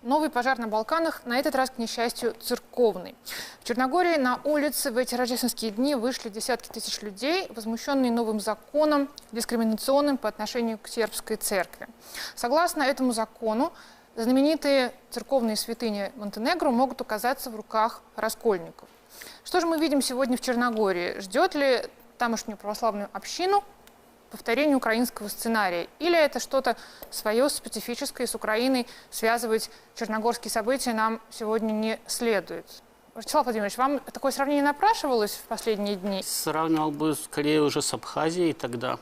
Новый пожар на Балканах, на этот раз, к несчастью, церковный. В Черногории на улицы в эти рождественские дни вышли десятки тысяч людей, возмущенные новым законом, дискриминационным по отношению к сербской церкви. Согласно этому закону, знаменитые церковные святыни Монтенегро могут оказаться в руках раскольников. Что же мы видим сегодня в Черногории? Ждет ли тамошнюю православную общину повторение украинского сценария? Или это что-то свое, специфическое с Украиной? Связывать черногорские события нам сегодня не следует. Вячеслав Владимирович, вам такое сравнение напрашивалось в последние дни? Сравнивал бы скорее уже с Абхазией тогда.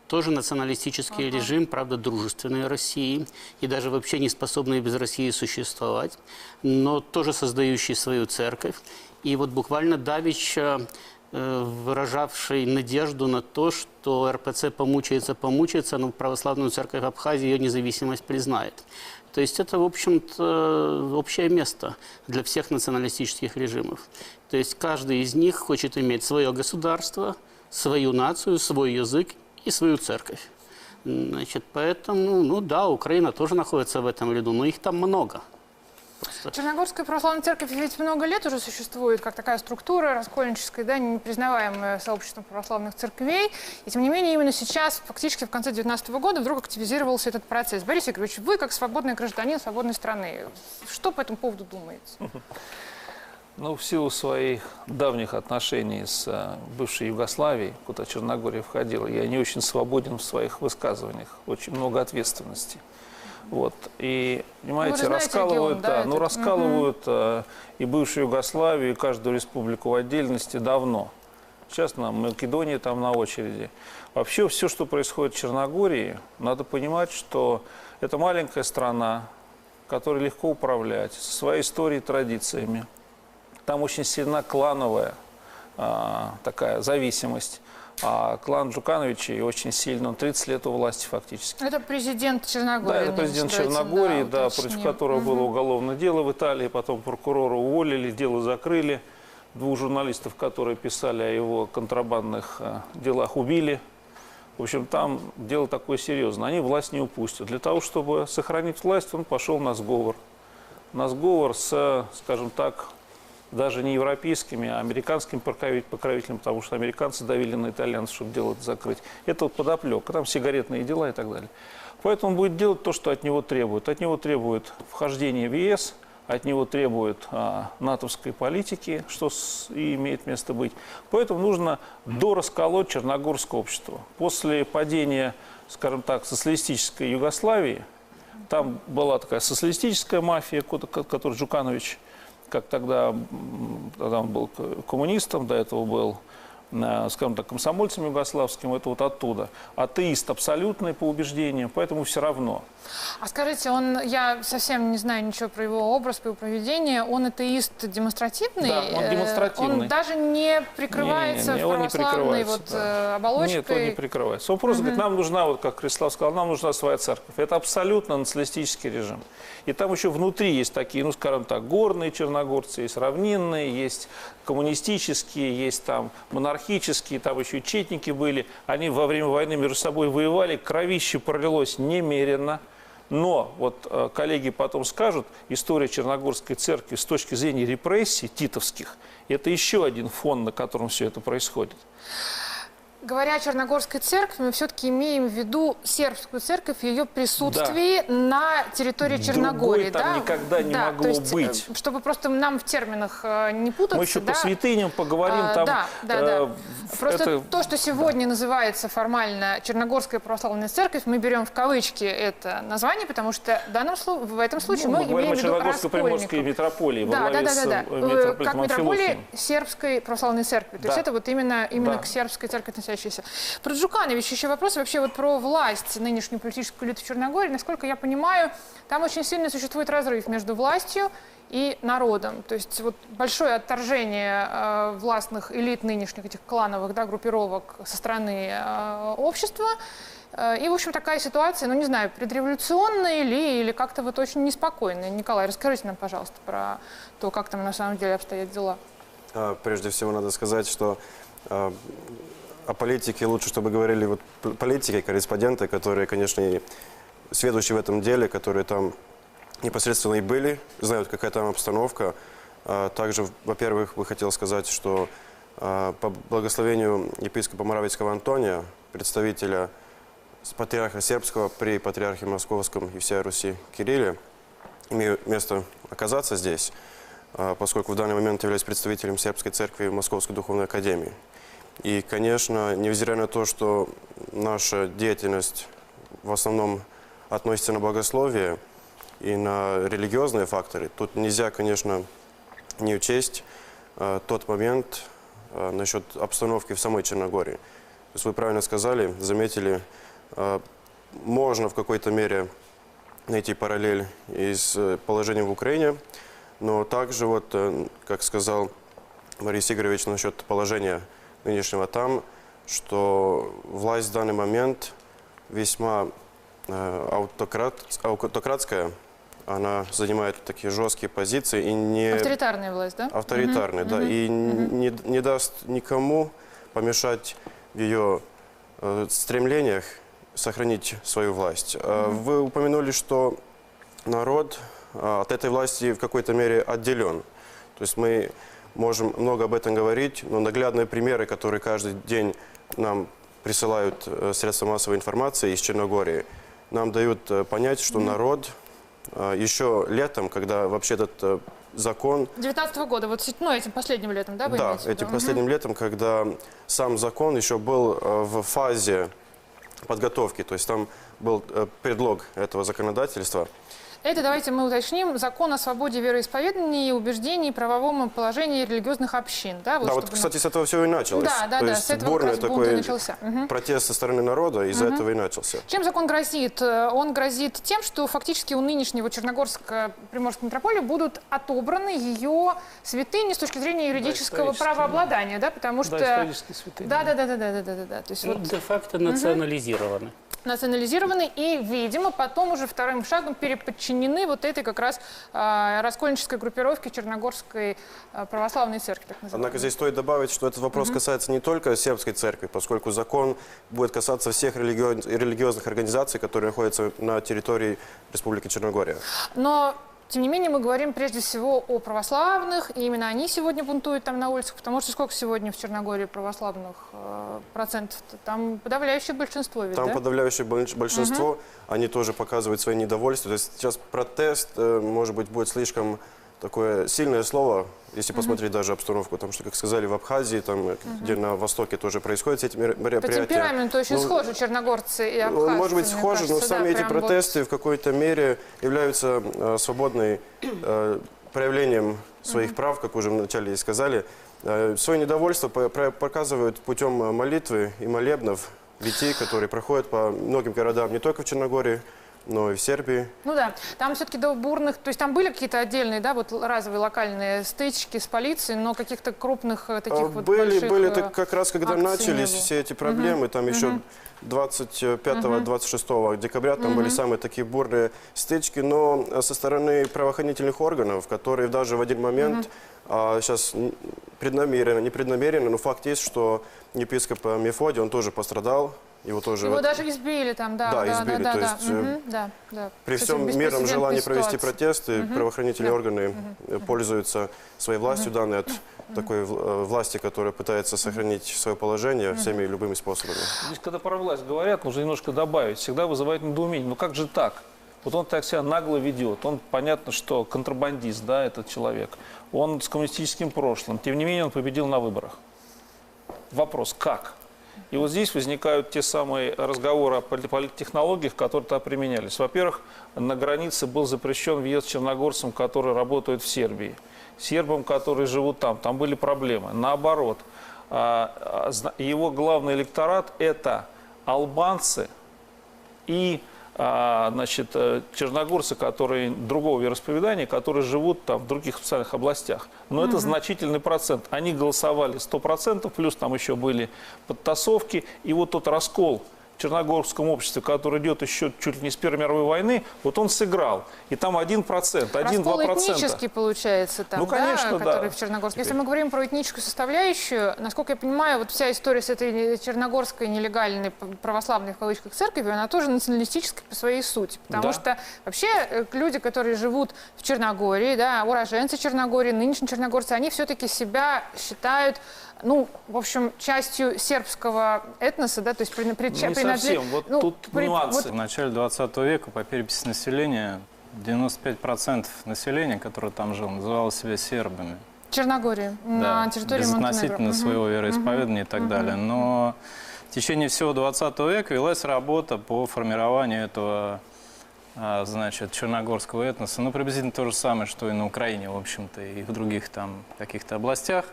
Тоже националистический режим, правда, дружественный России и даже вообще не способный без России существовать, но тоже создающий свою церковь. И вот буквально давеча выражавший надежду на то, что РПЦ помучается, но православную церковь Абхазии ее независимость признает. То есть это, в общем-то, общее место для всех националистических режимов. То есть каждый из них хочет иметь свое государство, свою нацию, свой язык и свою церковь. Значит, поэтому, ну да, Украина тоже находится в этом ряду, но их там много. Черногорская православная церковь ведь много лет уже существует, как такая структура раскольническая, да, непризнаваемая сообществом православных церквей. И тем не менее, именно сейчас, фактически в конце 2019 года, вдруг активизировался этот процесс. Борис Игоревич, вы, как свободный гражданин свободной страны, что по этому поводу думаете? Ну, в силу своих давних отношений с бывшей Югославией, куда Черногория входила, я не очень свободен в своих высказываниях, очень много ответственности. Вот. И, понимаете, раскалывают, регион, да, раскалывают и бывшую Югославию, и каждую республику в отдельности давно. Сейчас нам Македония там на очереди. Вообще все, что происходит в Черногории, надо понимать, что это маленькая страна, которой легко управлять, со своей историей и традициями. Там очень сильна клановая такая зависимость. А клан Джукановичей очень сильно, он 30 лет у власти фактически. Это президент Черногории. Да, это президент Черногории, да, против которого было уголовное дело в Италии, потом прокурора уволили, дело закрыли. 2 журналистов, которые писали о его контрабандных делах, убили. В общем, там дело такое серьезное. Они власть не упустят. Для того, чтобы сохранить власть, он пошел на сговор. На сговор с, скажем так, даже не европейскими, а американскими покровителями, потому что американцы давили на итальянцев, чтобы дело это закрыть. Это вот подоплека, там сигаретные дела и так далее. Поэтому он будет делать то, что от него требуют. От него требует вхождения в ЕС, от него требует натовской политики, что и имеет место быть. Поэтому нужно дорасколоть черногорское общество. После падения, скажем так, социалистической Югославии, там была такая социалистическая мафия, которую Джуканович, как тогда он был коммунистом, до этого был, скажем так, комсомольцем югославским, это вот оттуда. Атеист абсолютный по убеждениям, поэтому все равно. А скажите, я совсем не знаю ничего про его образ, про его поведение, он атеист демонстративный? Да, он демонстративный. Он даже не прикрывается православной оболочкой? Нет, он не прикрывается. Он просто говорит, нам нужна, вот как Христос сказал, нам нужна своя церковь. Это абсолютно националистический режим. И там еще внутри есть такие, ну, скажем так, горные черногорцы, есть равнинные, есть коммунистические, есть там монархические, там еще и четники были. Они во время войны между собой воевали, кровище пролилось немерено. Но, вот коллеги потом скажут, история Черногорской церкви с точки зрения репрессий титовских, это еще один фон, на котором все это происходит. Говоря о Черногорской церкви, мы все-таки имеем в виду сербскую церковь и ее присутствие на территории Черногории. Другой там никогда не могло быть. Чтобы просто нам в терминах не путаться. Мы еще по святыням поговорим. Там, Просто то, что сегодня называется формально Черногорская православная церковь, мы берем в кавычки это название, потому что в этом случае мы имеем в виду Черногорско-Приморской митрополии во главе с митрополитом как митрополии сербской православной церкви. То есть это вот именно к сербской церкви относящаяся. Про Джукановича еще вопрос, вообще вот про власть, нынешнюю политическую элиту в Черногории. Насколько я понимаю, там очень сильно существует разрыв между властью и народом. То есть вот большое отторжение властных элит нынешних этих клановых, да, группировок со стороны общества. И, в общем, такая ситуация, ну, не знаю, предреволюционная или как-то вот очень неспокойная. Николай, расскажите нам, пожалуйста, про то, как там на самом деле обстоят дела. Прежде всего, надо сказать, что о политике лучше, чтобы говорили вот политики, корреспонденты, которые, конечно, и сведущие в этом деле, которые там непосредственно и были, знают, какая там обстановка. Также, во-первых, бы хотел сказать, что по благословению епископа Моравицкого Антония, представителя патриарха сербского при патриархе московском и всей Руси Кирилле, имею место оказаться здесь, поскольку в данный момент являюсь представителем сербской церкви Московской духовной академии. И, конечно, невзирая на то, что наша деятельность в основном относится на богословие и на религиозные факторы, тут нельзя, конечно, не учесть тот момент насчет обстановки в самой Черногории. То есть вы правильно сказали, заметили, можно в какой-то мере найти параллель и с положением в Украине, но также, вот, как сказал Борис Игоревич насчет положения нынешнего там, что власть в данный момент весьма аутократская, она занимает такие жесткие позиции и не... Авторитарная власть, да? Авторитарная, да, и не даст никому помешать в ее стремлениях сохранить свою власть. Вы упомянули, что народ от этой власти в какой-то мере отделен. То есть мы можем много об этом говорить, но наглядные примеры, которые каждый день нам присылают средства массовой информации из Черногории, нам дают понять, что народ еще летом, когда вообще этот закон... 19-го года, вот этим последним летом, да, вы Да, имеете в виду? этим последним летом, когда сам закон еще был в фазе подготовки, то есть там был предлог этого законодательства. Это, давайте мы уточним, закон о свободе вероисповедания и убеждений, правовом положении религиозных общин. Да, вот, чтобы... кстати, с этого все и началось. Да, с этого как раз бунт и начался. Протест со стороны народа из-за этого и начался. Чем закон грозит? Он грозит тем, что фактически у нынешнего Черногорско-Приморской митрополии будут отобраны ее святыни с точки зрения юридического правообладания, да, потому что... исторические святыни. Да. То есть, вот... де-факто национализированы. Национализированы и, видимо, потом уже вторым шагом переподчинены вот этой как раз раскольнической группировке Черногорской православной церкви. Так называемой. Однако здесь стоит добавить, что этот вопрос касается не только сербской церкви, поскольку закон будет касаться всех религиозных организаций, которые находятся на территории Республики Черногория. Но... Тем не менее, мы говорим прежде всего о православных, и именно они сегодня бунтуют там на улицах, потому что сколько сегодня в Черногории православных процентов? Там подавляющее большинство, ведь, Там да? подавляющее большинство, они тоже показывают свое недовольство. То есть сейчас протест, может быть, будет слишком такое сильное слово, если посмотреть даже обстановку, потому что, как сказали, в Абхазии, там, где на востоке тоже происходят эти мероприятия. По темпераменту очень схожи черногорцы и абхазцы. Может быть, схожи, но сами эти протесты в какой-то мере являются свободным проявлением своих прав, как уже вначале и сказали. Свое недовольство показывают путем молитвы и молебнов детей, которые проходят по многим городам, не только в Черногории, но и в Сербии. Ну да, там все-таки до бурных, то есть там были какие-то отдельные, да, вот разовые локальные стычки с полицией, но каких-то крупных таких вот больших Были, это как раз когда начались все эти проблемы, там еще 25-26 декабря там были самые такие бурные стычки, но со стороны правоохранительных органов, которые даже в один момент, сейчас преднамеренно, непреднамеренно, но факт есть, что епископ Мефодий, он тоже пострадал. Его даже избили там, да. Да, избили. То есть при всем мирном желании провести протесты, правоохранительные органы пользуются своей властью, данной от такой власти, которая пытается сохранить свое положение всеми любыми способами. Здесь, когда про власть говорят, нужно немножко добавить, всегда вызывает недоумение. Ну как же так? Вот он так себя нагло ведет. Он, понятно, что контрабандист, да, этот человек. Он с коммунистическим прошлым. Тем не менее, он победил на выборах. Вопрос, как? И вот здесь возникают те самые разговоры о политтехнологиях, которые там применялись. Во-первых, на границе был запрещен въезд черногорцам, которые работают в Сербии. Сербам, которые живут там. Там были проблемы. Наоборот, его главный электорат – это албанцы и значит, черногорцы, которые другого вероисповедания, которые живут там в других специальных областях. Но это значительный процент. Они голосовали 100%, плюс там еще были подтасовки. И вот тот раскол в черногорском обществе, который идет еще чуть ли не с Первой мировой войны, вот он сыграл. И там 1%, 1-2%. Раскол этнический получается там, ну, конечно, да, который да. в Черногорске. Если мы говорим про этническую составляющую, насколько я понимаю, вот вся история с этой черногорской нелегальной православной в кавычках церковью, она тоже националистическая по своей сути. Потому Да. что вообще люди, которые живут в Черногории, да, уроженцы Черногории, нынешние черногорцы, они все-таки себя считают, ну, в общем, частью сербского этноса, да, то есть Не совсем, вот тут нюансы. В начале 20 века по переписи населения 95% населения, которое там жило, называло себя сербами. Черногории, на территории Монтенегро. Безотносительно своего вероисповедания и так далее. Но в течение всего 20 века велась работа по формированию этого, значит, черногорского этноса. Ну, приблизительно то же самое, что и на Украине, в общем-то, и в других там каких-то областях.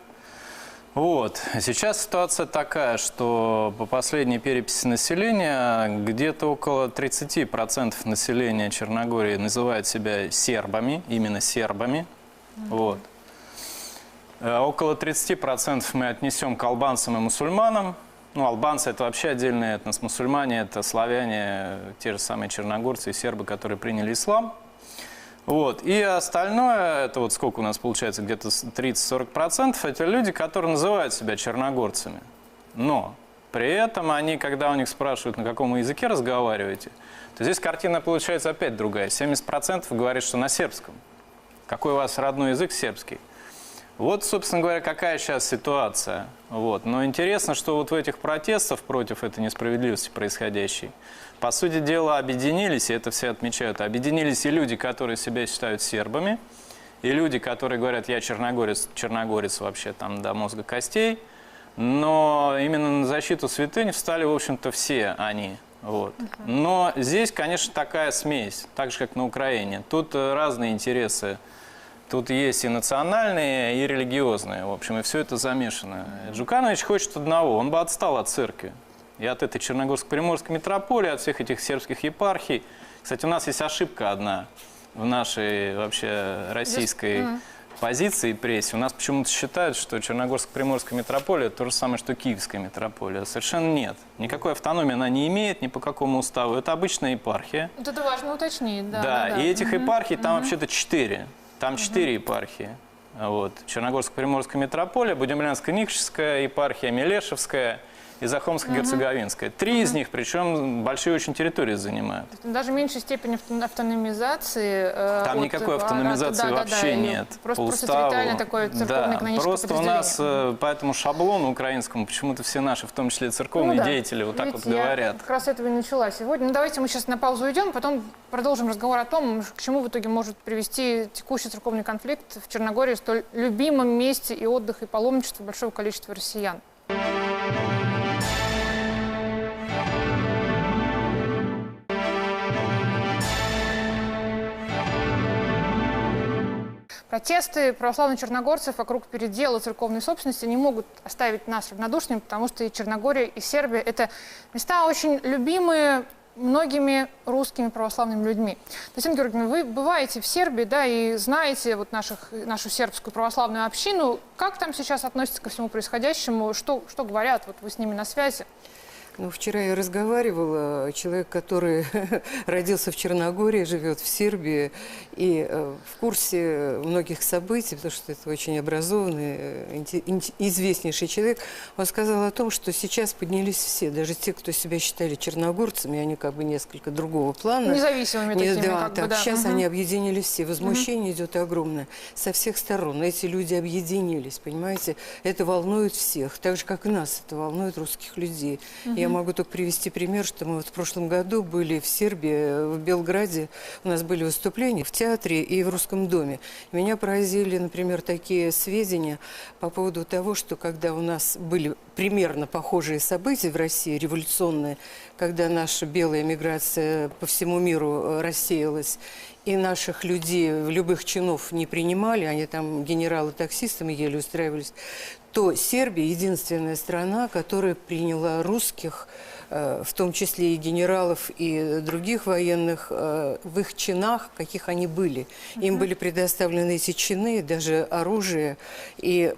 Вот. Сейчас ситуация такая, что по последней переписи населения где-то около 30% населения Черногории называют себя сербами, именно сербами. Вот. Около 30% мы отнесем к албанцам и мусульманам. Ну, албанцы – это вообще отдельный этнос, мусульмане – это славяне, те же самые черногорцы и сербы, которые приняли ислам. Вот. И остальное, это вот сколько у нас получается, где-то 30-40%, это люди, которые называют себя черногорцами. Но при этом они, когда у них спрашивают, на каком вы языке разговариваете, то здесь картина получается опять другая. 70% говорит, что на сербском. Какой у вас родной язык? Сербский. Вот, собственно говоря, какая сейчас ситуация. Вот. Но интересно, что вот в этих протестах против этой несправедливости происходящей, по сути дела, объединились, и это все отмечают, объединились и люди, которые себя считают сербами, и люди, которые говорят, я черногорец вообще там до мозга костей, но именно на защиту святынь встали, в общем-то, все они. Вот. Но здесь, конечно, такая смесь, так же, как на Украине. Тут разные интересы. Тут есть и национальные, и религиозные, в общем, и все это замешано. Джуканович хочет одного, он бы отстал от церкви. И от этой Черногорско-Приморской митрополии, от всех этих сербских епархий. Кстати, у нас есть ошибка одна в нашей вообще российской позиции и прессе. У нас почему-то считают, что Черногорско-Приморская митрополия – это то же самое, что Киевская митрополия. Совершенно нет. Никакой автономии она не имеет ни по какому уставу. Это обычная епархия. Вот это важно уточнить. Да, да, и этих епархий там вообще-то 4. Там 4 епархии. Вот. Черногорско-Приморская митрополия, Будимлянско-Никшевская епархия, Мелешевская и Захомско-Герцеговинская. 3 из них, причем большие очень территории занимают. Даже в меньшей степени автономизации. Там никакой автономизации вообще нет. Просто, по уставу. Территориально такое церковно-каноническое просто у нас по этому шаблону украинскому почему-то все наши, в том числе церковные деятели, вот так вот говорят. Я как раз этого и начала сегодня. Ну, давайте мы сейчас на паузу уйдем, потом продолжим разговор о том, к чему в итоге может привести текущий церковный конфликт в Черногории, столь любимом месте и отдыха, и паломничества большого количества россиян. Протесты православных черногорцев вокруг передела церковной собственности не могут оставить нас равнодушными, потому что и Черногория, и Сербия – это места очень любимые многими русскими православными людьми. Татьяна Георгиевна, вы бываете в Сербии, да, и знаете вот нашу сербскую православную общину. Как там сейчас относятся ко всему происходящему? Что говорят? Вот вы с ними на связи. Ну, вчера я разговаривала, человек, который родился в Черногории, живет в Сербии и в курсе многих событий, потому что это очень образованный, известнейший человек, он сказал о том, что сейчас поднялись все, даже те, кто себя считали черногорцами, они как бы несколько другого плана. Независимыми такими, да, как бы, да. Сейчас они объединились все, возмущение идет огромное со всех сторон. Эти люди объединились, понимаете, это волнует всех, так же, как и нас, это волнует русских людей. Я могу только привести пример, что мы вот в прошлом году были в Сербии, в Белграде. У нас были выступления в театре и в Русском доме. Меня поразили, например, такие сведения по поводу того, что когда у нас были примерно похожие события в России, революционные, когда наша белая миграция по всему миру рассеялась, и наших людей, любых чинов не принимали, они там генералы-таксистами еле устраивались, то Сербия единственная страна, которая приняла русских в том числе и генералов, и других военных, в их чинах, каких они были. Им были предоставлены эти чины, даже оружие. И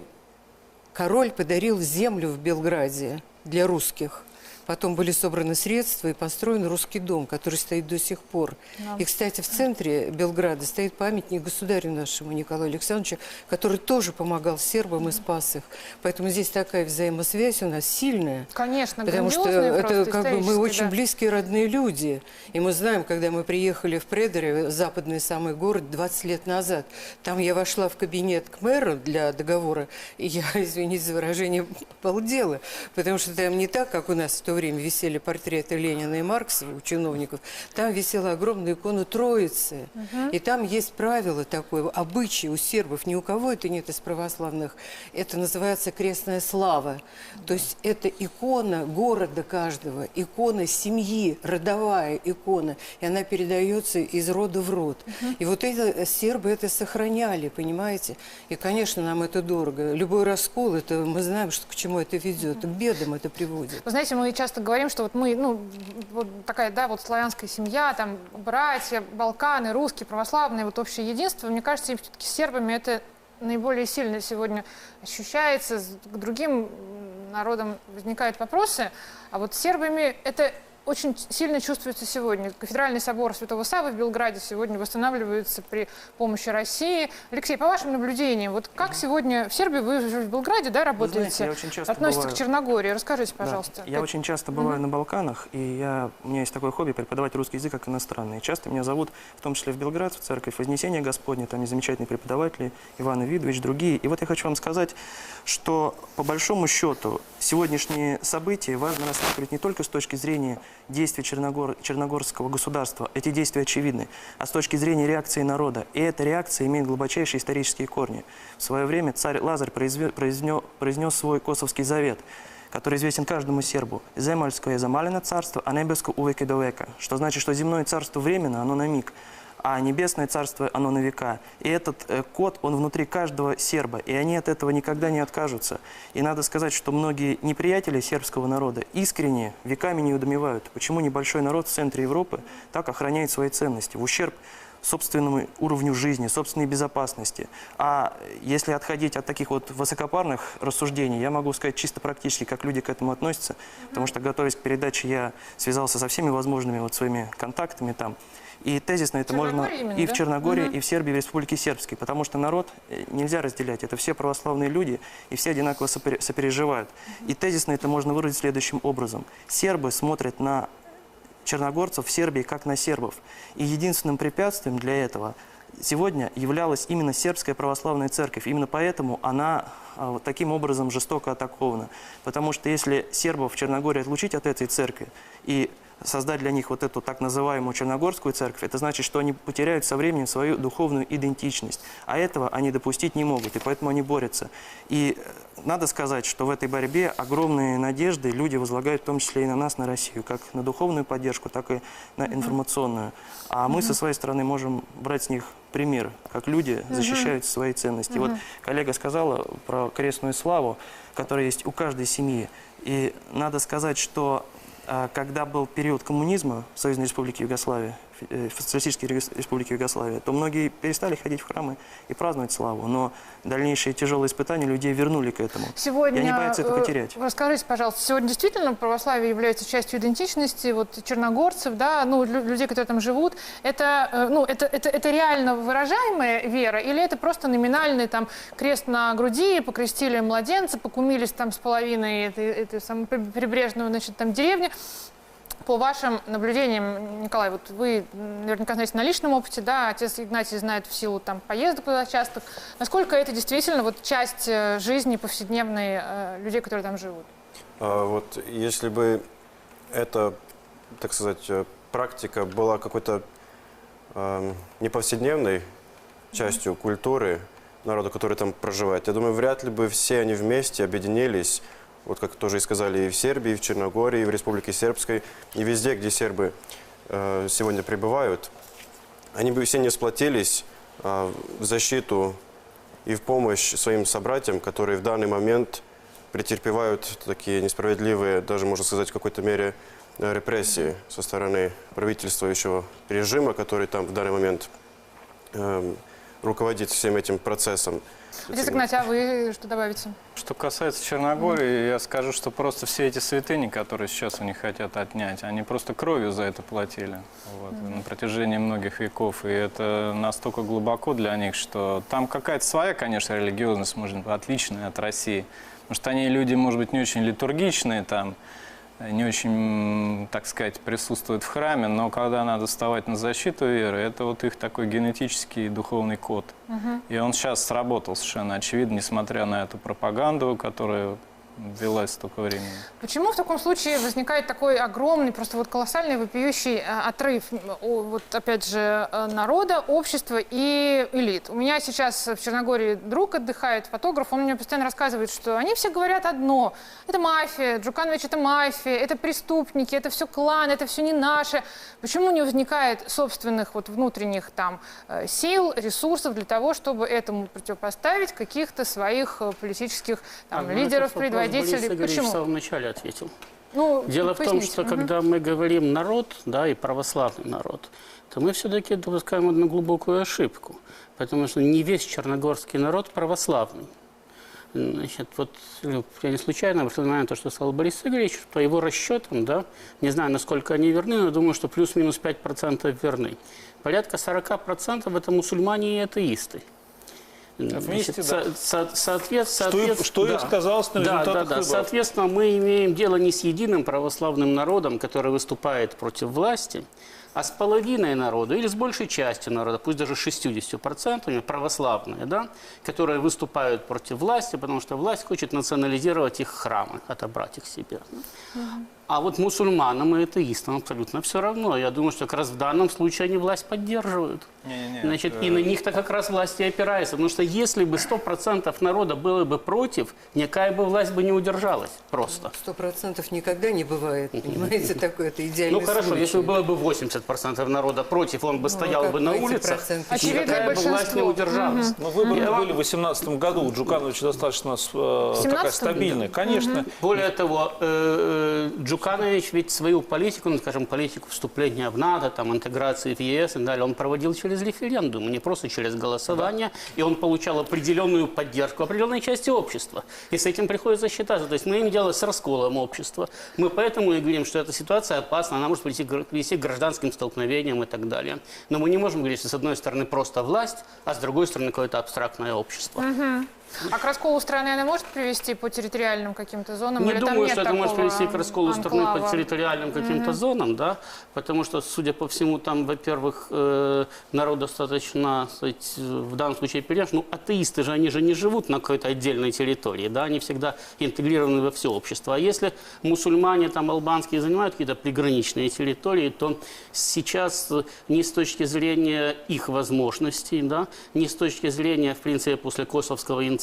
король подарил землю в Белграде для русских. Потом были собраны средства и построен русский дом, который стоит до сих пор. Да. И, кстати, в центре Белграда стоит памятник государю нашему Николаю Александровичу, который тоже помогал сербам и спас их. Поэтому здесь такая взаимосвязь у нас сильная. Конечно, потому что это как бы мы очень близкие родные люди. И мы знаем, когда мы приехали в Предоре, западный самый город, 20 лет назад, там я вошла в кабинет к мэру для договора, и я, извините за выражение, обалдела. Потому что там не так, как у нас в то время висели портреты Ленина и Маркса у чиновников, там висела огромная икона Троицы. И там есть правило такое, обычай у сербов, ни у кого это нет из православных, это называется крестная слава. То есть это икона города каждого, икона семьи, родовая икона, и она передается из рода в род. И вот это сербы это сохраняли, понимаете? И, конечно, нам это дорого. Любой раскол, это мы знаем, что к чему это ведет, к бедам это приводит. Вы знаете, мы часто говорим, что вот мы, ну, вот такая, да, вот славянская семья, там, братья, Балканы, русские, православные, вот общее единство. Мне кажется, все-таки с сербами это наиболее сильно сегодня ощущается. К другим народам возникают вопросы, а вот с сербами это очень сильно чувствуется сегодня. Кафедральный собор Святого Саввы в Белграде сегодня восстанавливается при помощи России. Алексей, по вашим наблюдениям, вот как сегодня в Сербии, вы в Белграде, да, работаете, относится к Черногории? Расскажите, пожалуйста. Да. Я очень часто бываю на Балканах, и у меня есть такое хобби преподавать русский язык как иностранный. И часто меня зовут, в том числе в Белград, в церковь Вознесения Господня, там есть замечательные преподаватели, Иван Видович, другие. И вот я хочу вам сказать, что по большому счету сегодняшние события важно рассматривать не только с точки зрения действия черногорского государства. Эти действия очевидны. А с точки зрения реакции народа. И эта реакция имеет глубочайшие исторические корни. В свое время царь Лазарь произнес свой Косовский завет, который известен каждому сербу. «Земальское замалено царство, а небеско увеки до века». Что значит, что земное царство временно, оно на миг, а небесное царство, оно на века. И этот код, он внутри каждого серба, и они от этого никогда не откажутся. И надо сказать, что многие неприятели сербского народа искренне веками не удумевают, почему небольшой народ в центре Европы так охраняет свои ценности в ущерб собственному уровню жизни, собственной безопасности. А если отходить от таких вот высокопарных рассуждений, я могу сказать чисто практически, как люди к этому относятся, потому что, готовясь к передаче, я связался со всеми возможными вот своими контактами там. И тезисно это можно и в Черногории, и в Сербии, и в Республике Сербской, потому что народ нельзя разделять. Это все православные люди, и все одинаково сопереживают. И тезисно это можно выразить следующим образом. Сербы смотрят на черногорцев в Сербии как на сербов. И единственным препятствием для этого сегодня являлась именно сербская православная церковь. Именно поэтому она вот таким образом жестоко атакована. Потому что если сербов в Черногории отлучить от этой церкви и создать для них вот эту так называемую черногорскую церковь, это значит, что они потеряют со временем свою духовную идентичность. А этого они допустить не могут, и поэтому они борются. И надо сказать, что в этой борьбе огромные надежды люди возлагают в том числе и на нас, на Россию, как на духовную поддержку, так и на информационную. А мы со своей стороны можем брать с них пример, как люди защищают свои ценности. И вот коллега сказала про крестную славу, которая есть у каждой семьи. И надо сказать, что когда был период коммунизма в Союзной Республике Югославия, в Социалистической Республике Югославия, то многие перестали ходить в храмы и праздновать славу. Но дальнейшие тяжелые испытания людей вернули к этому. Сегодня, и они боятся это потерять. Расскажите, пожалуйста, сегодня действительно православие является частью идентичности вот, черногорцев, да, ну, людей, которые там живут. Это, ну, это реально выражаемая вера или это просто номинальный там, крест на груди, покрестили младенца, покумились там с половиной этой самой прибрежной, значит, там, деревни? По вашим наблюдениям, Николай, вот вы наверняка знаете на личном опыте, да, отец Игнатий знает в силу там поездок туда частых. Насколько это действительно вот часть жизни повседневной людей, которые там живут? Вот если бы эта, так сказать, практика была какой-то не повседневной частью культуры народа, который там проживает, я думаю, вряд ли бы все они вместе объединились. Вот как тоже и сказали, и в Сербии, и в Черногории, и в Республике Сербской, и везде, где сербы сегодня пребывают, они бы все не сплотились в защиту и в помощь своим собратьям, которые в данный момент претерпевают такие несправедливые, даже, можно сказать, в какой-то мере репрессии со стороны правительствующего режима, который там в данный момент руководит всем этим процессом. Отец Игнатий, а вы что добавите? Что касается Черногории, я скажу, что просто все эти святыни, которые сейчас у них хотят отнять, они просто кровью за это платили на протяжении многих веков. И это настолько глубоко для них, что там какая-то своя, конечно, религиозность, может быть, отличная от России. Потому что они люди, может быть, не очень литургичные, там, не очень, так сказать, присутствуют в храме, но когда надо вставать на защиту веры, это вот их такой генетический духовный код. И он сейчас сработал совершенно очевидно, несмотря на эту пропаганду, которая велась столько времени. Почему в таком случае возникает такой огромный, просто вот колоссальный, вопиющий отрыв, вот опять же, народа, общества и элит? У меня сейчас в Черногории друг отдыхает, фотограф, он мне постоянно рассказывает, что они все говорят одно: это мафия, Джуканович это мафия, это преступники, это все клан, это все не наше. Почему не возникает собственных вот внутренних там сил, ресурсов для того, чтобы этому противопоставить каких-то своих политических там, лидеров, предводителей? Борис Игоревич Почему? в самом начале ответил. Ну, Дело в том, что когда мы говорим народ, да, и православный народ, то мы все-таки допускаем одну глубокую ошибку. Потому что не весь черногорский народ православный. Значит, вот я не случайно обратил внимание на то, что сказал Борис Игоревич, по его расчетам, да, не знаю, насколько они верны, но думаю, что плюс-минус 5% верны. Порядка 40% это мусульмане и атеисты. Вместе, Значит, что и сказалось на результатах выборов. Соответственно, мы имеем дело не с единым православным народом, который выступает против власти, а с половиной народа или с большей частью народа, пусть даже 60% православные, да, которые выступают против власти, потому что власть хочет национализировать их храмы, отобрать их себе. А вот мусульманам и атеистам абсолютно все равно. Я думаю, что как раз в данном случае они власть поддерживают. Значит, и на них-то как раз власть и опирается. Потому что если бы 100% народа было бы против, никакая бы власть бы не удержалась просто. 100% никогда не бывает, понимаете, такой это идеальный Ну хорошо, случай. если было бы 80% народа против, он бы стоял бы на улицах, никакая бы власть не удержалась. Но выборы были в 2018 году. У Джукановича достаточно такая стабильная. Конечно. Более того, Джуканович ведь свою политику, ну, скажем, политику вступления в НАТО, там, интеграции в ЕС и далее, он проводил через референдум, не просто через голосование, и он получал определенную поддержку определенной части общества. И с этим приходится считаться. То есть мы имеем дело с расколом общества. Мы поэтому и говорим, что эта ситуация опасна, она может привести к гражданским столкновениям и так далее. Но мы не можем говорить, что с одной стороны просто власть, а с другой стороны какое-то абстрактное общество. А к расколу страны она может привести по территориальным каким-то зонам? Не или думаю, там нет что это может привести к расколу страны анклава? по территориальным каким-то зонам, да, потому что, судя по всему, там, во-первых, народ достаточно, сказать, в данном случае переж, ну, атеисты же, они же не живут на какой-то отдельной территории, да, они всегда интегрированы во все общество. А если мусульмане, там, албанские занимают какие-то приграничные территории, то сейчас ни с точки зрения их возможностей, да, ни с точки зрения, в принципе, после косовского инцидента,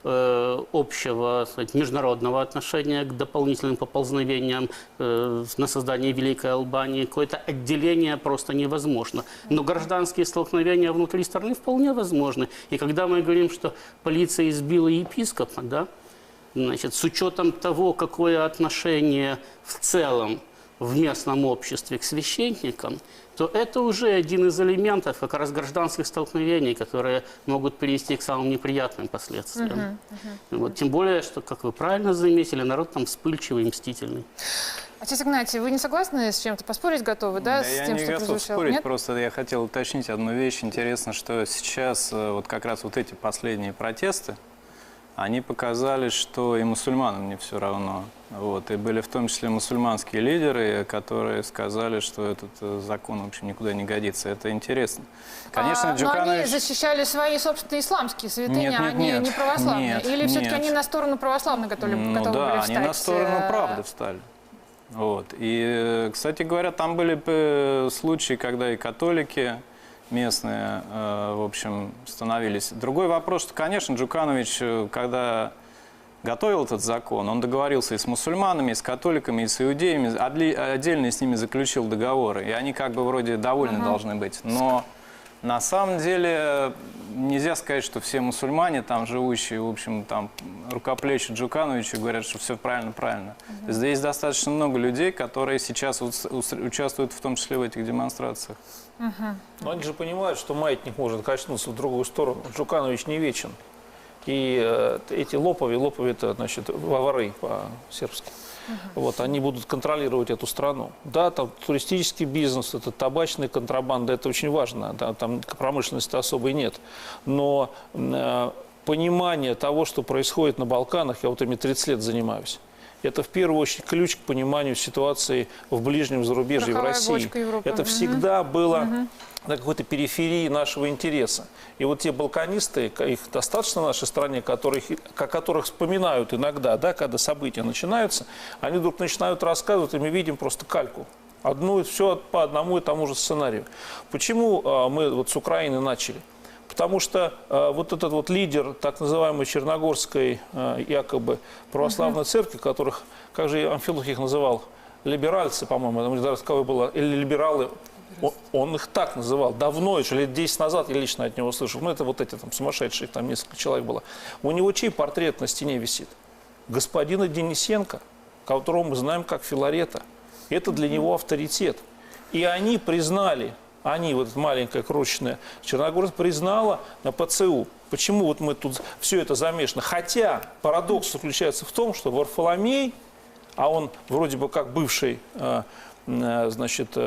общего, сказать, международного отношения к дополнительным поползновениям на создание Великой Албании, какое-то отделение просто невозможно. Но гражданские столкновения внутри страны вполне возможны. И когда мы говорим, что полиция избила епископа, да, значит, с учетом того, какое отношение в целом в местном обществе к священникам, то это уже один из элементов как раз гражданских столкновений, которые могут привести к самым неприятным последствиям. Вот, тем более, что, как вы правильно заметили, народ там вспыльчивый и мстительный. Отец Игнатий, вы не согласны с чем-то? Поспорить готовы, да, с тем, я что не готов прозвучало? спорить, Нет? просто я хотел уточнить одну вещь. Интересно, что сейчас вот как раз вот эти последние протесты, они показали, что и мусульманам не все равно. Вот. И были в том числе мусульманские лидеры, которые сказали, что этот закон, в общем, никуда не годится. Это интересно. Конечно, Но они защищали свои собственные исламские святыни, а они не православные? Или все-таки они на сторону православной готовы были встать? Они на сторону правды встали. Вот. И, кстати говоря, там были случаи, когда и католики местные, в общем, становились. Другой вопрос, что, конечно, Джуканович, когда готовил этот закон, он договорился и с мусульманами, и с католиками, и с иудеями, отдельно с ними заключил договоры, и они как бы вроде довольны должны быть. Но На самом деле, нельзя сказать, что все мусульмане, там живущие, в общем, там рукоплещут Джукановичу и говорят, что все правильно. То есть здесь достаточно много людей, которые сейчас участвуют в том числе в этих демонстрациях. Но они же понимают, что маятник может качнуться в другую сторону. Джуканович не вечен. И эти лопови это, значит, вавары по-сербски. Вот, они будут контролировать эту страну. Да, там туристический бизнес, это табачная контрабанда, это очень важно. Да, там промышленности особой нет. Но понимание того, что происходит на Балканах, я вот ими 30 лет занимаюсь, это в первую очередь ключ к пониманию ситуации в ближнем зарубежье, в России. Это всегда было на какой-то периферии нашего интереса. И вот те балканисты, их достаточно в нашей стране, о которых вспоминают иногда, да, когда события начинаются, они вдруг начинают рассказывать, и мы видим просто кальку. Все по одному и тому же сценарию. Почему мы вот с Украины начали? Потому что вот этот вот лидер так называемой Черногорской якобы православной церкви, которых, как же Амфилов их называл, либеральцы, по-моему, это было, или либералы, он их так называл, давно, еще лет 10 назад я лично от него слышал, это вот эти там сумасшедшие, там несколько человек было. У него чей портрет на стене висит? Господина Денисенко, которого мы знаем как Филарета. Это для него авторитет. И они признали, вот эта маленькая крошечная Черногория признала на ПЦУ. Почему вот мы тут все это замешано? Хотя парадокс заключается в том, что Варфоломей, а он вроде бы как бывший, значит,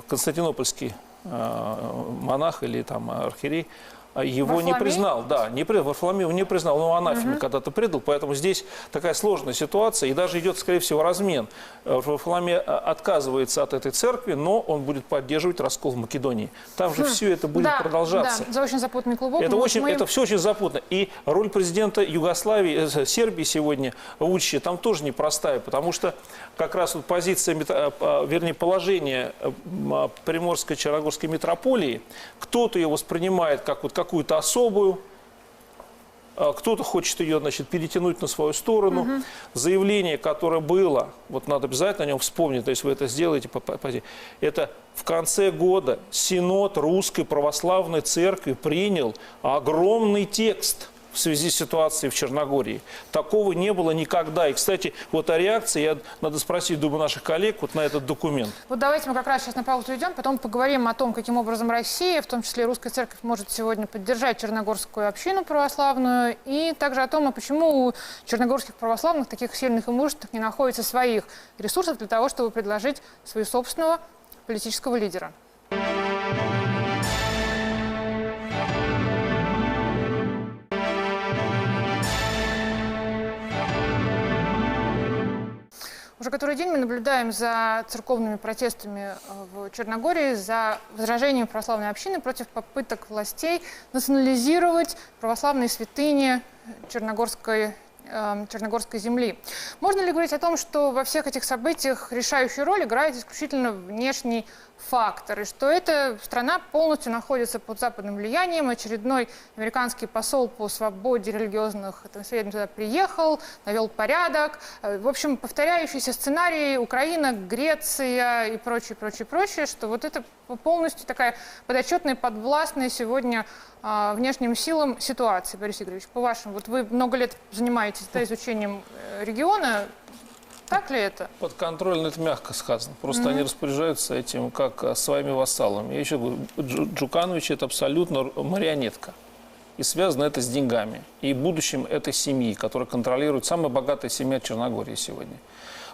константинопольский монах или там архиерей, его не признал, Варфоломей его не признал, но анафеме когда-то предал, поэтому здесь такая сложная ситуация, и даже идет, скорее всего, размен. Варфоломей отказывается от этой церкви, но он будет поддерживать раскол в Македонии. Там же все это будет продолжаться. Да, очень запутанный клубок. Это все очень запутанно. И роль президента Югославии, Сербии сегодня, Вучича, там тоже непростая, потому что как раз вот позиция, положение Приморской Черногорской митрополии, кто-то ее воспринимает как вот какую-то особую, кто-то хочет ее, значит, перетянуть на свою сторону. Заявление, которое было, вот надо обязательно о нем вспомнить, то есть вы это сделаете, это в конце года Синод Русской Православной Церкви принял огромный текст в связи с ситуацией в Черногории. Такого не было никогда. И, кстати, вот о реакции надо спросить, думаю, наших коллег вот на этот документ. Вот давайте мы как раз сейчас на паузу идем, потом поговорим о том, каким образом Россия, в том числе и Русская Церковь, может сегодня поддержать черногорскую общину православную, и также о том, почему у черногорских православных, таких сильных и мужественных, не находится своих ресурсов для того, чтобы предложить своего собственного политического лидера. Уже который день мы наблюдаем за церковными протестами в Черногории, за возражением православной общины против попыток властей национализировать православные святыни Черногорской земли. Можно ли говорить о том, что во всех этих событиях решающую роль играет исключительно внешний фактор, и что эта страна полностью находится под западным влиянием? Очередной американский посол по свободе религиозных исповеданий туда приехал, навел порядок. В общем, повторяющиеся сценарии Украина, Греция и прочее, что вот это полностью такая подотчетная, подвластная сегодня внешним силам ситуации. Борис Игоревич, по-вашему, вот вы много лет занимаетесь изучением региона, так ли это? Подконтрольно, это мягко сказано. Просто они распоряжаются этим как своими вассалами. Я еще говорю, Джуканович – это абсолютно марионетка. И связано это с деньгами. И будущим этой семьи, которая контролирует самая богатая семья Черногории сегодня.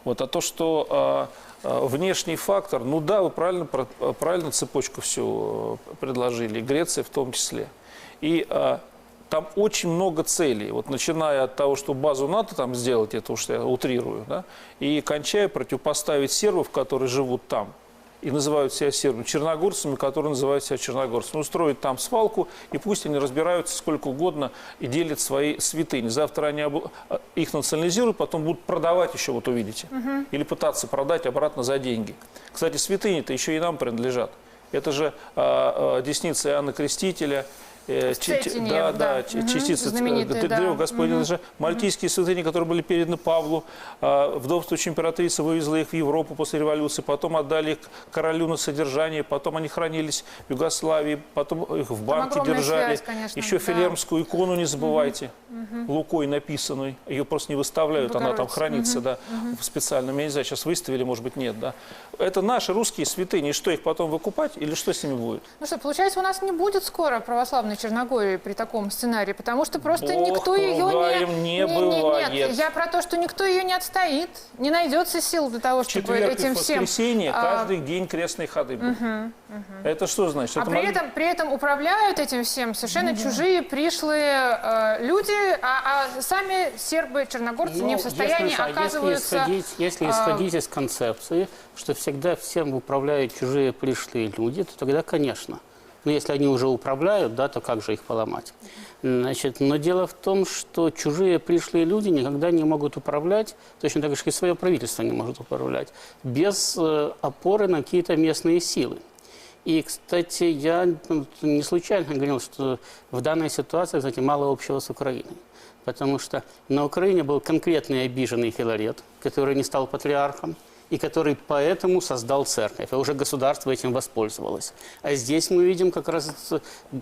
Вот. А то, что внешний фактор, ну да, вы правильно цепочку всю предложили, Греция в том числе. И там очень много целей, вот начиная от того, что базу НАТО там сделать, это уж я утрирую, да, и кончая противопоставить сербов, которые живут там и называют себя сербами, черногорцами, которые называют себя черногорцами. Устроить там свалку, и пусть они разбираются сколько угодно и делят свои святыни. Завтра они их национализируют, потом будут продавать еще, вот увидите, или пытаться продать обратно за деньги. Кстати, святыни-то еще и нам принадлежат. Это же десница Иоанна Крестителя, частицы древа Господня, даже мальтийские святыни, которые были переданы Павлу, вдовствующая императрица вывезла их в Европу после революции, потом отдали их королю на содержание, потом они хранились в Югославии, потом их в банке держали. Связь, конечно, еще Филермскую икону не забывайте, Лукой написанную, ее просто не выставляют, она там хранится в специальном, я не знаю, сейчас выставили, может быть, нет. Да. Это наши русские святыни, и что, их потом выкупать или что с ними будет? Ну что, получается, у нас не будет скоро православной Черногории при таком сценарии, потому что просто никто ее не бывает. Нет, я про то, что никто ее не отстоит, не найдется сил для того, чтобы этим всем... В воскресенье каждый день крестные ходы будут. Это что значит? При этом управляют этим всем совершенно чужие, пришлые люди, а сами сербы, черногорцы не в состоянии, оказываются... Если исходить из концепции, что всегда всем управляют чужие пришлые люди, то тогда, конечно. Но если они уже управляют, да, то как же их поломать? Значит, но дело в том, что чужие пришлые люди никогда не могут управлять, точно так же, как и свое правительство не может управлять, без опоры на какие-то местные силы. И, кстати, я не случайно говорил, что в данной ситуации, кстати, мало общего с Украиной. Потому что на Украине был конкретный обиженный Филарет, который не стал патриархом, и который поэтому создал церковь, а уже государство этим воспользовалось. А здесь мы видим как раз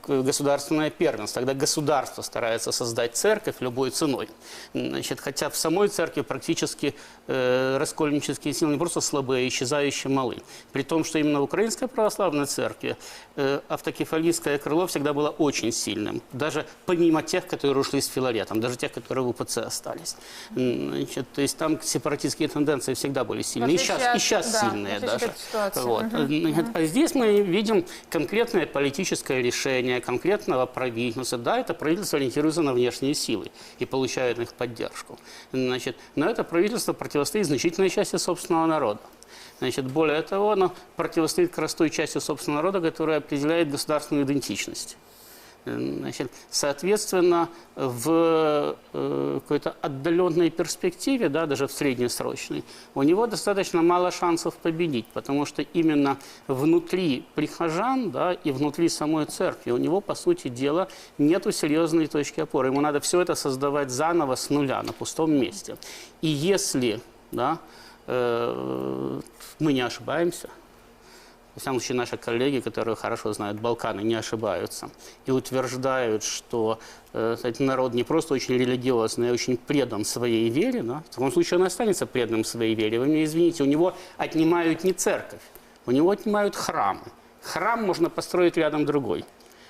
государственное первенство, когда государство старается создать церковь любой ценой. Значит, хотя в самой церкви практически раскольнические силы не просто слабые, а исчезающие малы. При том, что именно в Украинской православной церкви автокефалийское крыло всегда было очень сильным, даже помимо тех, которые ушли с Филаретом, даже тех, которые в УПЦ остались. Значит, то есть там сепаратистские тенденции всегда были сильные. И сейчас сильные даже. Вот. А здесь мы видим конкретное политическое решение конкретного правительства. Да, это правительство ориентируется на внешние силы и получает их поддержку. Значит, но это правительство противостоит значительной части собственного народа. Значит, более того, оно противостоит как раз той части собственного народа, которая определяет государственную идентичность. Значит, соответственно, в какой-то отдаленной перспективе, да, даже в среднесрочной, у него достаточно мало шансов победить, потому что именно внутри прихожан, да, и внутри самой церкви у него, по сути дела, нету серьезной точки опоры. Ему надо все это создавать заново с нуля, на пустом месте. И если, да, мы не ошибаемся, в всяком случае, наши коллеги, которые хорошо знают Балканы, не ошибаются и утверждают, что народ не просто очень религиозный, а очень предан своей вере. Да? В таком случае он останется преданным своей вере. Вы меня извините, у него отнимают не церковь, у него отнимают храмы. Храм можно построить рядом другой,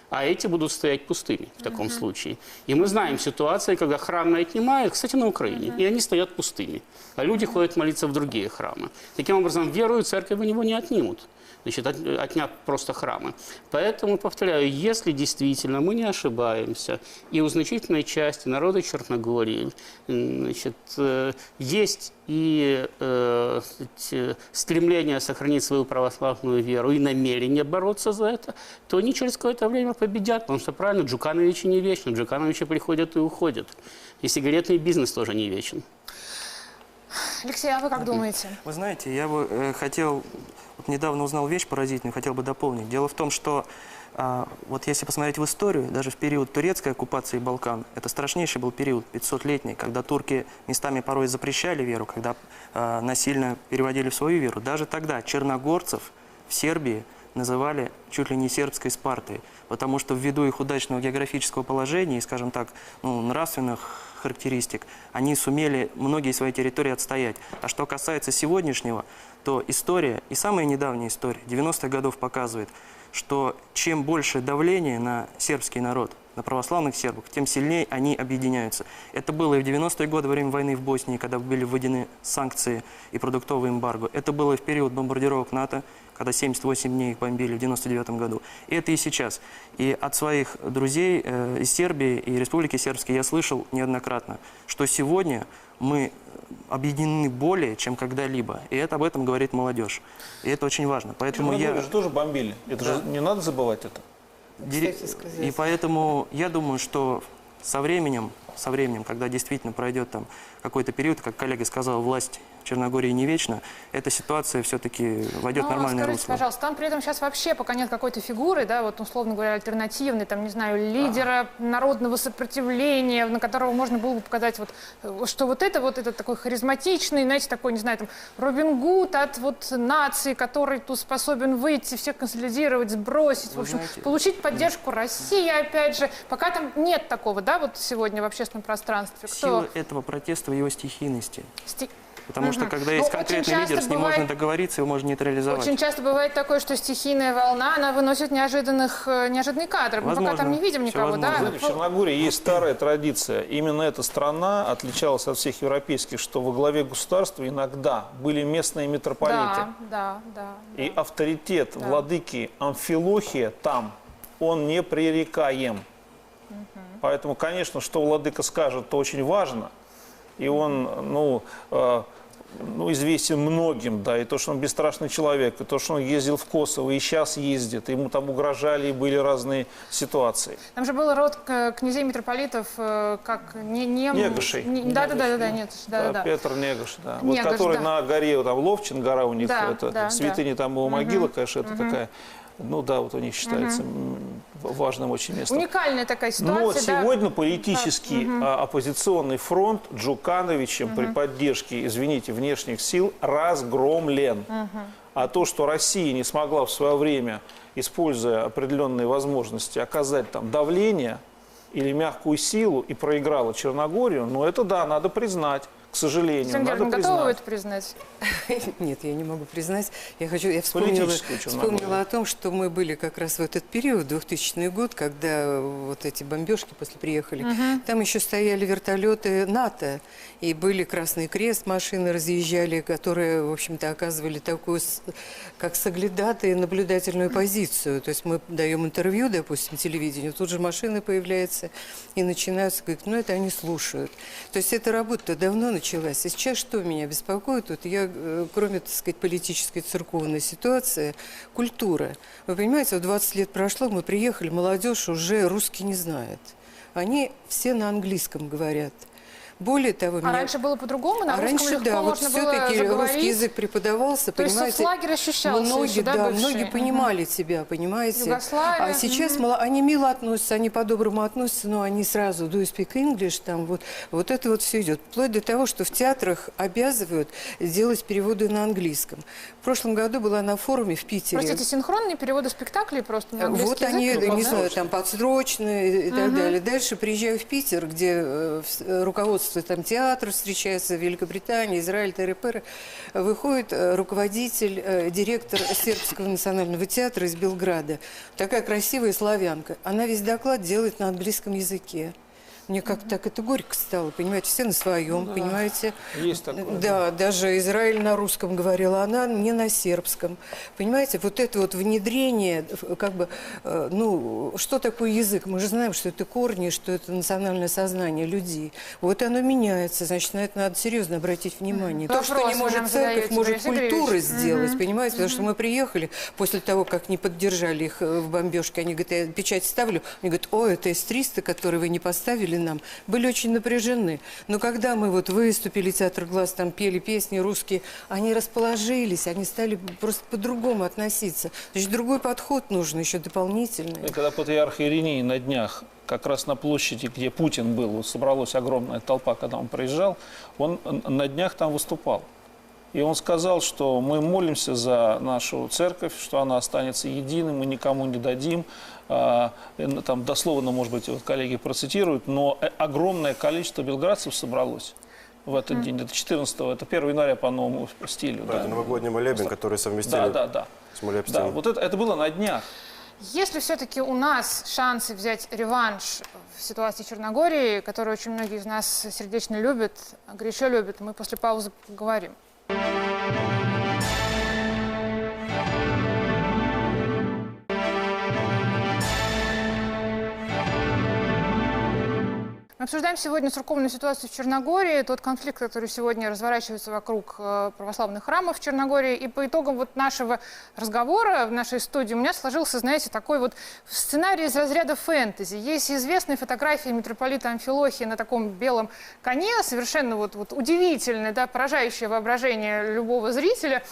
а эти будут стоять пустыми в таком случае. И мы знаем ситуации, когда храмы отнимают, кстати, на Украине, и они стоят пустыми, а люди ходят молиться в другие храмы. Таким образом, веру и церковь у него не отнимут. Значит, отняв просто храмы. Поэтому, повторяю, если действительно мы не ошибаемся, и у значительной части народа Черногории, значит, есть и стремление сохранить свою православную веру, и намерение бороться за это, то они через какое-то время победят. Потому что, правильно, Джукановичи не вечны, Джукановичи приходят и уходят. И сигаретный бизнес тоже не вечен. Алексей, а вы как думаете? Вы знаете, я бы хотел... Вот недавно узнал вещь поразительную, хотел бы дополнить. Дело в том, что вот если посмотреть в историю, даже в период турецкой оккупации Балкан, это страшнейший был период, 500-летний, когда турки местами порой запрещали веру, когда насильно переводили в свою веру. Даже тогда черногорцев в Сербии называли чуть ли не сербской Спартой, потому что ввиду их удачного географического положения и, скажем так, нравственных характеристик, они сумели многие свои территории отстоять. А что касается сегодняшнего, то история, и самая недавняя история, 90-х годов показывает, что чем больше давления на сербский народ, на православных сербов, тем сильнее они объединяются. Это было и в 90-е годы, во время войны в Боснии, когда были введены санкции и продуктовый эмбарго. Это было и в период бомбардировок НАТО, когда 78 дней их бомбили в 99 году. И это и сейчас. И от своих друзей из Сербии и Республики Сербской я слышал неоднократно, что сегодня мы объединены более, чем когда-либо. И это об этом говорит молодежь. И это очень важно. Поэтому же тоже бомбили. Это же не надо забывать это. И поэтому я думаю, что со временем со временем, когда действительно пройдет там какой-то период, как коллега сказал, власть в Черногории не вечна, эта ситуация все-таки войдет в нормальное скажите, русло. пожалуйста, там при этом сейчас вообще пока нет какой-то фигуры, да, вот условно говоря, альтернативной, там, не знаю, лидера народного сопротивления, на которого можно было бы показать, вот, что вот это такой харизматичный, знаете, такой, не знаю, там, Робин Гуд от вот нации, который тут способен выйти, всех консолидировать, сбросить, в общем, получить поддержку России, опять же. Пока там нет такого, да, вот сегодня в общественном пространстве. Сила этого протеста в его стихийности. Потому что, когда есть Ну, конкретный лидер, с ним можно договориться, его можно нейтрализовать. Очень часто бывает такое, что стихийная волна, она выносит неожиданные кадры. Мы пока там не видим никого, да? Знаете, в Черногории есть старая традиция. Именно эта страна отличалась от всех европейских, что во главе государства иногда были местные митрополиты. Да. И авторитет владыки Амфилохия там, он непререкаем. Поэтому, конечно, что владыка скажет, то очень важно. И он, известен многим, да, и то, что он бесстрашный человек, и то, что он ездил в Косово, и сейчас ездит, ему там угрожали, и были разные ситуации. Там же был род князей митрополитов, как Негашей. Петр Негаш, да. Негаш, вот который да. на горе, там Ловчин гора у них, Да, это да, святыня, там его могила, конечно, это такая, вот у них считается важным очень местом. Уникальная такая ситуация. Но сегодня политический оппозиционный фронт Джукановичем при поддержке, извините, внешних сил разгромлен. А то, что Россия не смогла в свое время, используя определенные возможности, оказать там давление или мягкую силу и проиграла Черногорию, это да, надо признать. К сожалению, Сандер, надо готовы признать. это признать? Нет, я не могу признать. Я вспомнила о том, что мы были как раз в этот период, 2000 год, когда вот эти бомбежки после приехали. Там еще стояли вертолеты НАТО, и были Красный Крест, машины разъезжали, которые, в общем-то, оказывали такую, как соглядатые, наблюдательную позицию. То есть мы даем интервью, допустим, телевидению, тут же машины появляются и начинаются говорить, это они слушают. То есть эта работа давно началась. И сейчас что меня беспокоит? Вот я, кроме, так сказать, политической, церковной ситуации, культура. Вы понимаете, 20 лет прошло, мы приехали, молодежь уже русский не знает. Они все на английском говорят. Более того, раньше было по-другому, на русском раньше, легко да, вот можно было все-таки заговорить. Русский язык преподавался, То понимаете. есть соцлагерь ощущался еще, многие понимали тебя, понимаете. Югославия. А сейчас они мило относятся, они по-доброму относятся, но они сразу do you speak English, там вот это вот все идет. Вплоть до того, что в театрах обязывают делать переводы на английском. В прошлом году была на форуме в Питере. Простите, синхронные переводы спектаклей просто на английский Вот они, язык, не знаю, там подсрочные и так далее. Дальше приезжаю в Питер, где руководство там театра встречается в Великобритании, Израиль, ТРПР. Выходит руководитель, директор Сербского национального театра из Белграда. Такая красивая славянка. Она весь доклад делает на английском языке. Мне как-то так это горько стало, понимаете, все на своем, понимаете. Есть такое. Да, даже Израиль на русском говорила, она не на сербском. Понимаете, вот это вот внедрение, как бы, что такое язык? Мы же знаем, что это корни, что это национальное сознание людей. Вот оно меняется, значит, на это надо серьезно обратить внимание. То, что не может церковь, может культура сделать, понимаете, потому что мы приехали после того, как не поддержали их в бомбежке, они говорят, я печать ставлю, они говорят, это С-300, который вы не поставили нам, были очень напряжены. Но когда мы вот выступили, Театр Глаз, там пели песни русские, они расположились, они стали просто по-другому относиться. Значит, другой подход нужен, еще дополнительный. И когда патриарх Ириней на днях, как раз на площади, где Путин был, собралась огромная толпа, когда он приезжал, он на днях там выступал. И он сказал, что мы молимся за нашу церковь, что она останется единой, мы никому не дадим. Там дословно, может быть, вот коллеги процитируют, но огромное количество белградцев собралось в этот день. Это 14-го, это 1 января по новому стилю. Да, это новогодний молебен, который совместили с молебством. Да, вот это было на днях. Если все-таки у нас шансы взять реванш в ситуации Черногории, которую очень многие из нас сердечно любят, горячо любят, мы после паузы поговорим. Мы Обсуждаем сегодня церковную ситуацию в Черногории, тот конфликт, который сегодня разворачивается вокруг православных храмов в Черногории. И по итогам вот нашего разговора в нашей студии у меня сложился, знаете, такой вот сценарий из разряда фэнтези. Есть известные фотографии митрополита Амфилохия на таком белом коне, совершенно вот удивительное, да, поражающее воображение любого зрителя.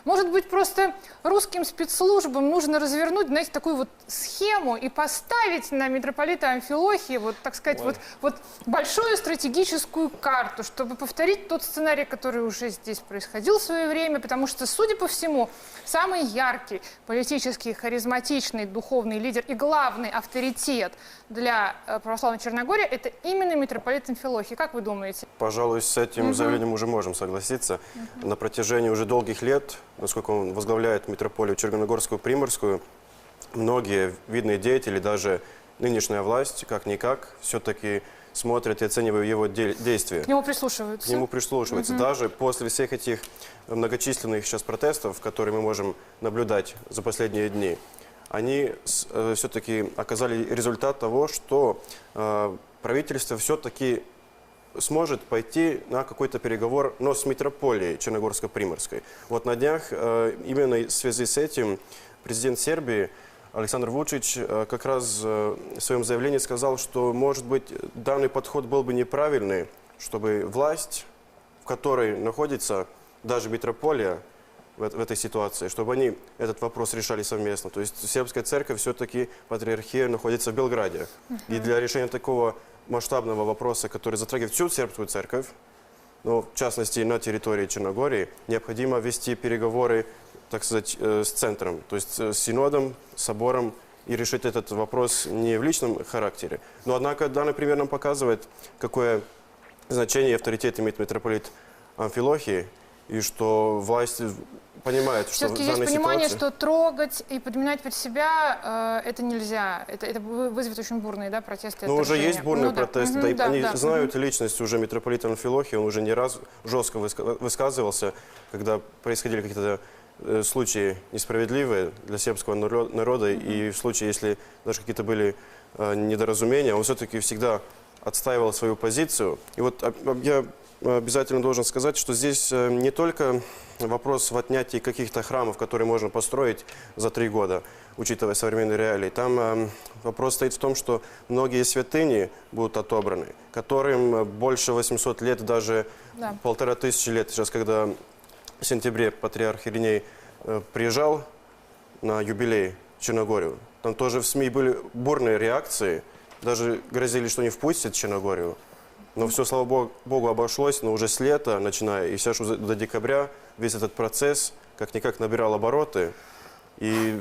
Может быть, просто русским спецслужбам нужно развернуть, знаете, такую вот схему и поставить на митрополита Амфилохия, вот, так сказать, вот большую стратегическую карту, чтобы повторить тот сценарий, который уже здесь происходил в свое время, потому что, судя по всему, самый яркий, политический, харизматичный, духовный лидер и главный авторитет для православной Черногории – это именно митрополит Амфилохий. Как вы думаете? Пожалуй, с этим заявлением уже можем согласиться. На протяжении уже долгих лет, насколько он возглавляет митрополию Черногорскую, Приморскую, многие видные деятели, даже нынешняя власть, как-никак, все-таки смотрят и оценивают его действия. К нему прислушиваются. К нему прислушиваются. Даже после всех этих многочисленных сейчас протестов, которые мы можем наблюдать за последние дни, они все-таки оказали результат того, что правительство все-таки сможет пойти на какой-то переговор, но с митрополией Черногорско-Приморской. Вот на днях именно в связи с этим президент Сербии Александр Вучич как раз в своем заявлении сказал, что, может быть, данный подход был бы неправильный, чтобы власть, в которой находится даже митрополия в этой ситуации, чтобы они этот вопрос решали совместно. То есть сербская церковь, все-таки патриархия, находится в Белграде. И для решения такого масштабного вопроса, который затрагивает всю сербскую церковь, но в частности на территории Черногории, необходимо вести переговоры, так сказать, с центром, то есть с синодом, собором, и решить этот вопрос не в личном характере. Но, однако, данный пример нам показывает, какое значение и авторитет имеет митрополит Амфилохий, и что власть понимает, что в данной ситуации... есть понимание, ситуации... что трогать и подминать под себя это нельзя. Это вызовет очень бурные, да, протесты. Но уже есть бурные да. протесты. Они знают личность уже митрополита Амфилохия, он уже не раз жестко высказывался, когда происходили какие-то случаи несправедливые для сербского народа, и в случае, если даже какие-то были недоразумения, он все-таки всегда отстаивал свою позицию. И вот я обязательно должен сказать, что здесь не только вопрос в отнятии каких-то храмов, которые можно построить за 3 года, учитывая современные реалии. Там вопрос стоит в том, что многие святыни будут отобраны, которым больше 800 лет, даже 1500 лет. Сейчас, когда в сентябре патриарх Ириней приезжал на юбилей в Черногорию, там тоже в СМИ были бурные реакции, даже грозили, что не впустят в Черногорию. Но все, слава Богу, обошлось, но уже с лета, начиная, и сейчас уже до декабря, весь этот процесс как-никак набирал обороты. И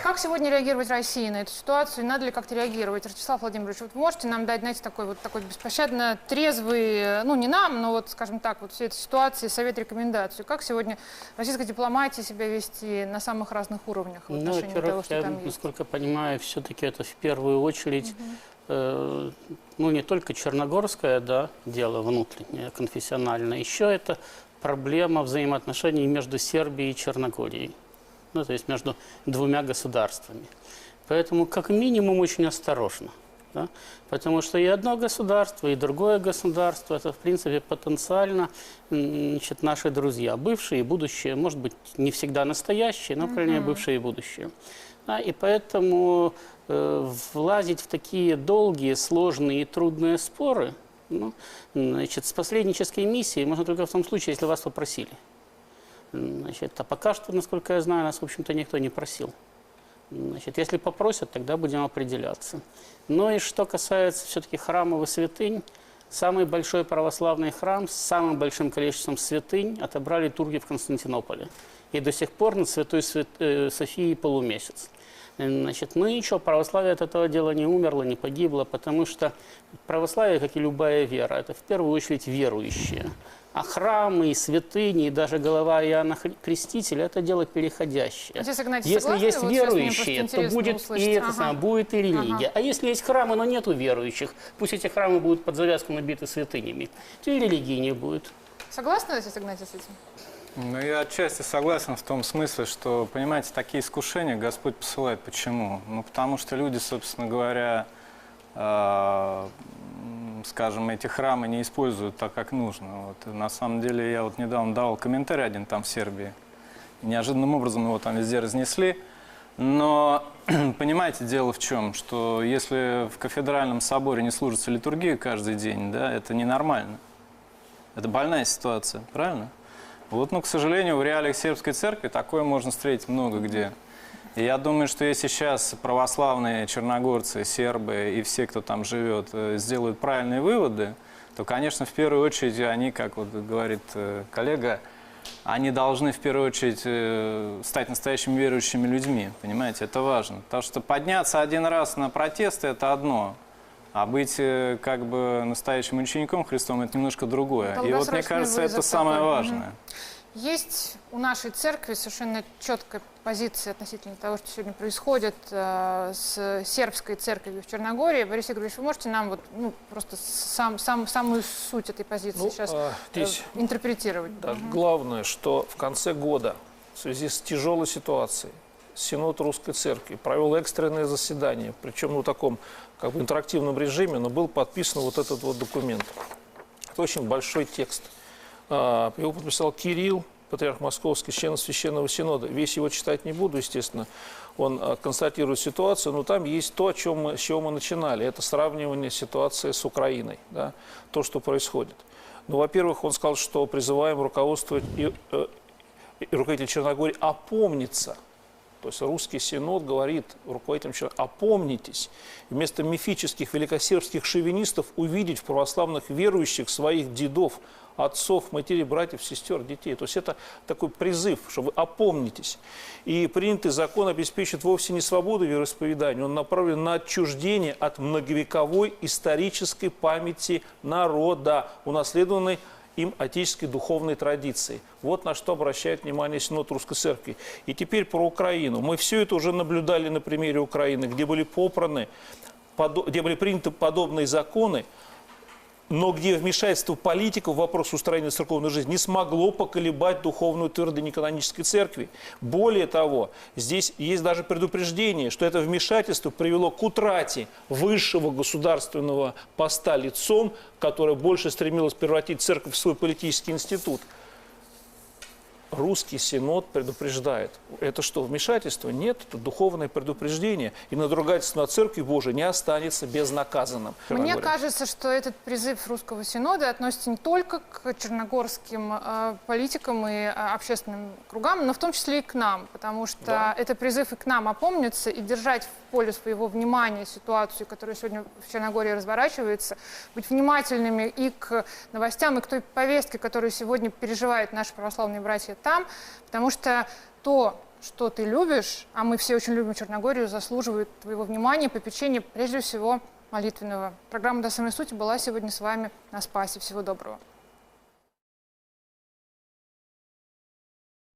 Как сегодня реагировать России на эту ситуацию? Надо ли как-то реагировать? Ростислав Владимирович, вот вы можете нам дать, знаете, такой беспощадно трезвый, ну не нам, но вот, скажем так, вот всей этой ситуации совет, рекомендацию. Как сегодня российская дипломатия себя вести на самых разных уровнях в отношении того, что там есть? Насколько понимаю, все-таки это в первую очередь, ну не только черногорское, да, дело внутреннее, конфессиональное, еще это проблема взаимоотношений между Сербией и Черногорией. Ну, то есть между двумя государствами. Поэтому, как минимум, очень осторожно. Да? Потому что и одно государство, и другое государство – это, в принципе, потенциально наши друзья, бывшие и будущие. Может быть, не всегда настоящие, но, по крайней мере, бывшие и будущие. Да? И поэтому влазить в такие долгие, сложные и трудные споры, ну, значит, с посреднической миссией можно только в том случае, если вас попросили. Значит, а пока что, насколько я знаю, нас, в общем-то, никто не просил. Значит, если попросят, тогда будем определяться. Ну и что касается все-таки храмов и святынь, самый большой православный храм с самым большим количеством святынь отобрали турки в Константинополе. И до сих пор над Святой Софией полумесяц. Значит, ну и ничего, православие от этого дела не умерло, не погибло, потому что православие, как и любая вера, это в первую очередь верующие. А храмы, и святыни, и даже голова Иоанна Крестителя – это дело переходящее. Если есть верующие, то будет и это будет и религия. А если есть храмы, но нету верующих, пусть эти храмы будут под завязку набиты святынями, то и религии не будет. Согласны, отец Игнатий, с этим? Ну, я отчасти согласен в том смысле, что, понимаете, такие искушения Господь посылает. Почему? Ну, потому что люди, собственно говоря, скажем, эти храмы не используют так, как нужно. Вот. На самом деле, я вот недавно давал комментарий один там в Сербии. Неожиданным образом его там везде разнесли. Но, понимаете, дело в чем, что если в кафедральном соборе не служится литургия каждый день, да, это ненормально. Это больная ситуация, правильно? Вот, ну, к сожалению, в реалиях сербской церкви такое можно встретить много где. И я думаю, что если сейчас православные черногорцы, сербы и все, кто там живет, сделают правильные выводы, то, конечно, в первую очередь они, как вот говорит коллега, они должны в первую очередь стать настоящими верующими людьми, понимаете, это важно. Потому что подняться один раз на протесты – это одно, а быть как бы настоящим учеником Христом – это немножко другое. И вот мне кажется, это самое важное. Есть у нашей церкви совершенно четкая позиция относительно того, что сегодня происходит с сербской церковью в Черногории. Борис Игоревич, вы можете нам вот, ну, просто самую суть этой позиции сейчас здесь интерпретировать? Да, главное, что в конце года в связи с тяжелой ситуацией Синод Русской Церкви провел экстренное заседание, причем в таком как бы интерактивном режиме, но был подписан вот этот вот документ. Это очень большой текст. Его подписал Кирилл, патриарх Московский, член Священного Синода. Весь его читать не буду, естественно. Он констатирует ситуацию, но там есть то, с чего мы начинали. Это сравнивание ситуации с Украиной, да, то, что происходит. Ну, во-первых, он сказал, что призываем руководствовать и руководитель Черногории опомниться. То есть русский синод говорит руководителям Черногории: опомнитесь. Вместо мифических великосербских шовинистов увидеть в православных верующих своих дедов, отцов, матерей, братьев, сестер, детей. То есть это такой призыв, что вы опомнитесь. И принятый закон обеспечит вовсе не свободу вероисповедания, он направлен на отчуждение от многовековой исторической памяти народа, унаследованной им отеческой духовной традиции. Вот на что обращает внимание Синод Русской Церкви. И теперь про Украину. Мы все это уже наблюдали на примере Украины, где были приняты подобные законы, но где вмешательство политиков в вопрос устроения церковной жизни не смогло поколебать духовную твердыню неканонической церкви. Более того, здесь есть даже предупреждение, что это вмешательство привело к утрате высшего государственного поста лицом, которое больше стремилось превратить церковь в свой политический институт. Русский Синод предупреждает. Это что, вмешательство? Нет, это духовное предупреждение. И надругательство над Церковью Божией не останется безнаказанным. Мне кажется, что этот призыв Русского Синода относится не только к черногорским политикам и общественным кругам, но в том числе и к нам. Потому что это призыв и к нам опомниться и держать в поле своего внимания ситуацию, которая сегодня в Черногории разворачивается, быть внимательными и к новостям, и к той повестке, которую сегодня переживают наши православные братья там, потому что то, что ты любишь, а мы все очень любим Черногорию, заслуживает твоего внимания, попечения, прежде всего молитвенного. Программа «До самой сути» была сегодня с вами на Спасе. Всего доброго.